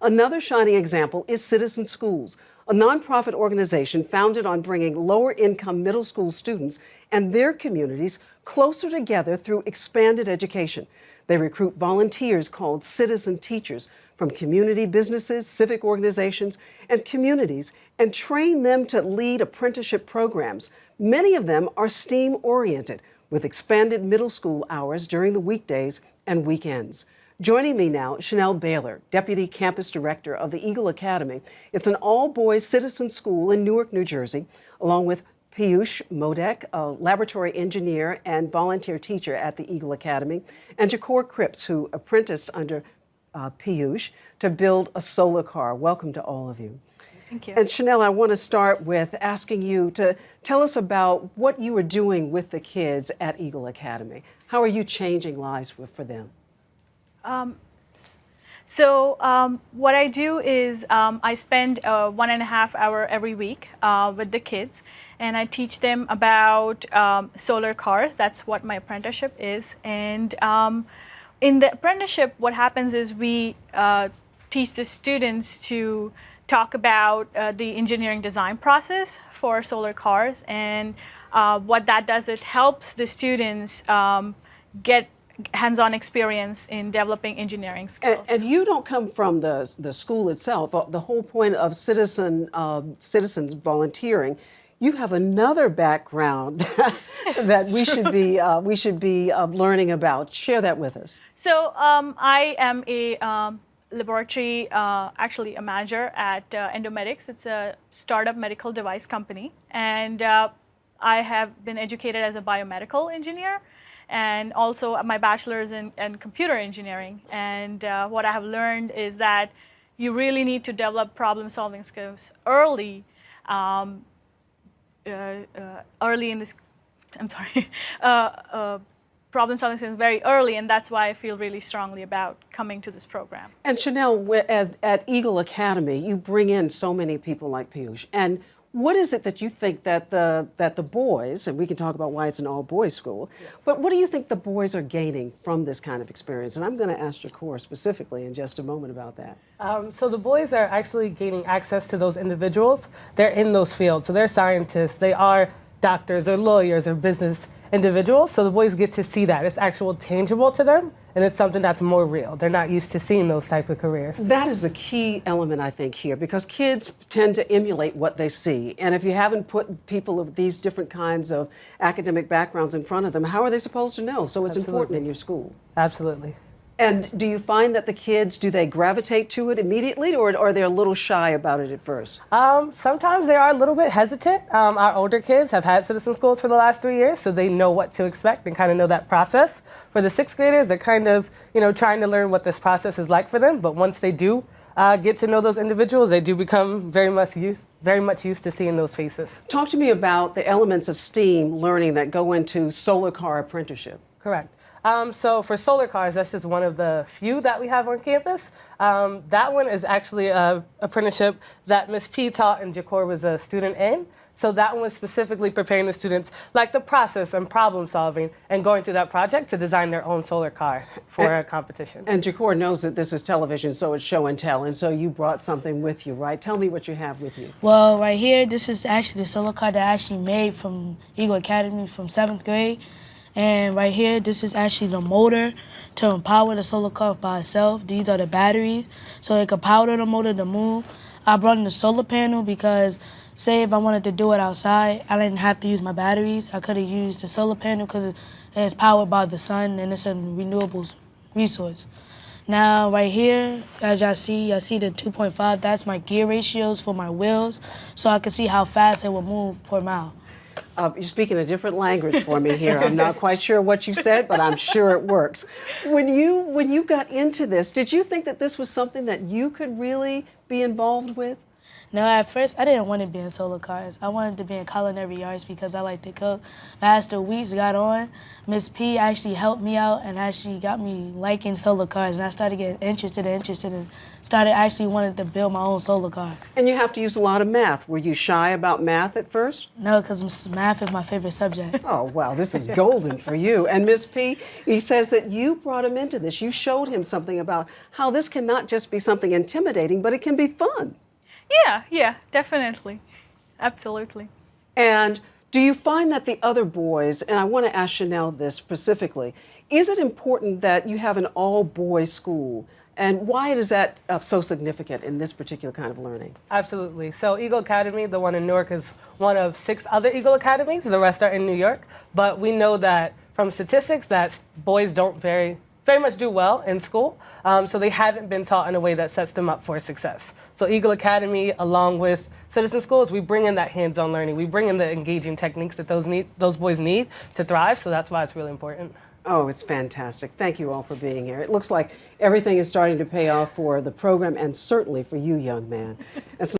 Another shining example is Citizen Schools, a nonprofit organization founded on bringing lower-income middle school students and their communities closer together through expanded education. They recruit volunteers called citizen teachers from community businesses, civic organizations, and communities, and train them to lead apprenticeship programs. Many of them are STEAM-oriented, with expanded middle school hours during the weekdays and weekends. Joining me now, Chanel Baylor, Deputy Campus Director of the Eagle Academy. It's an all-boys citizen school in Newark, New Jersey, along with Piyush Modek, a laboratory engineer and volunteer teacher at the Eagle Academy, and Jakor Cripps, who apprenticed under Piyush to build a solar car. Welcome to all of you. Thank you. And Chanel, I want to start with asking you to tell us about what you are doing with the kids at Eagle Academy. How are you changing lives for them? What I do is I spend 1.5 hours every week with the kids, and I teach them about solar cars. That's what my apprenticeship is. And in the apprenticeship, what happens is we teach the students to talk about the engineering design process for solar cars. And what that does, it helps the students get hands-on experience in developing engineering skills. And you don't come from the school itself. The whole point of citizens volunteering, you have another background that we should be learning about. Share that with us. So I am a laboratory, actually a manager at Endomedics. It's a startup medical device company, and I have been educated as a biomedical engineer, and also my bachelor's in computer engineering. And what I have learned is that you really need to develop problem-solving skills early, early in this. I'm sorry. Problem-solving skills very early, and that's why I feel really strongly about coming to this program. And Chanel, at Eagle Academy, you bring in so many people like Piyush. And what is it that you think that the boys, and we can talk about why it's an all-boys school, yes, but what do you think the boys are gaining from this kind of experience? And I'm going to ask Jakor specifically in just a moment about that. So the boys are actually gaining access to those individuals. They're in those fields, so they're scientists, they are doctors or lawyers or business individuals, so the boys get to see that. It's actual tangible to them, and it's something that's more real. They're not used to seeing those type of careers. That is a key element, I think, here, because kids tend to emulate what they see. And if you haven't put people of these different kinds of academic backgrounds in front of them, how are they supposed to know? So it's important in your school. Absolutely. And do you find that the kids, do they gravitate to it immediately, or are they a little shy about it at first? Sometimes they are a little bit hesitant. Our older kids have had citizen schools for the last 3 years, so they know what to expect and kind of know that process. For the sixth graders, they're kind of, trying to learn what this process is like for them. But once they do get to know those individuals, they do become very much used to seeing those faces. Talk to me about the elements of STEAM learning that go into solar car apprenticeship. Correct. So for solar cars, that's just one of the few that we have on campus. That one is actually an apprenticeship that Ms. P taught and Jakor was a student in. So that one was specifically preparing the students, like the process and problem solving and going through that project to design their own solar car for a competition. And Jakor knows that this is television, so it's show and tell. And so you brought something with you, right? Tell me what you have with you. Well, right here, this is actually the solar car that I actually made from Eagle Academy from 7th grade. And right here, this is actually the motor to empower the solar car by itself. These are the batteries, so it can power the motor to move. I brought in the solar panel because, say if I wanted to do it outside, I didn't have to use my batteries. I could have used the solar panel because it's powered by the sun and it's a renewable resource. Now, right here, as y'all see the 2.5, that's my gear ratios for my wheels, so I can see how fast it will move per mile. You're speaking a different language for me here. I'm not quite sure what you said, but I'm sure it works. When you got into this, did you think that this was something that you could really be involved with? No, at first I didn't want to be in solar cars. I wanted to be in culinary arts because I like to cook. But as the weeks got on, Miss P actually helped me out and actually got me liking solar cars. And I started getting interested and started actually wanting to build my own solar car. And you have to use a lot of math. Were you shy about math at first? No, because math is my favorite subject. Oh, wow, this is golden for you. And Miss P, he says that you brought him into this. You showed him something about how this can not just be something intimidating, but it can be fun. Yeah, definitely. Absolutely. And do you find that the other boys, and I want to ask Chanel this specifically, is it important that you have an all-boys school? And why is that so significant in this particular kind of learning? Absolutely. So Eagle Academy, the one in Newark, is one of 6 other Eagle Academies. The rest are in New York. But we know that from statistics that boys don't very much do well in school. So they haven't been taught in a way that sets them up for success. So Eagle Academy, along with Citizen Schools, we bring in that hands-on learning. We bring in the engaging techniques that those boys need to thrive. So that's why it's really important. Oh, it's fantastic. Thank you all for being here. It looks like everything is starting to pay off for the program and certainly for you, young man.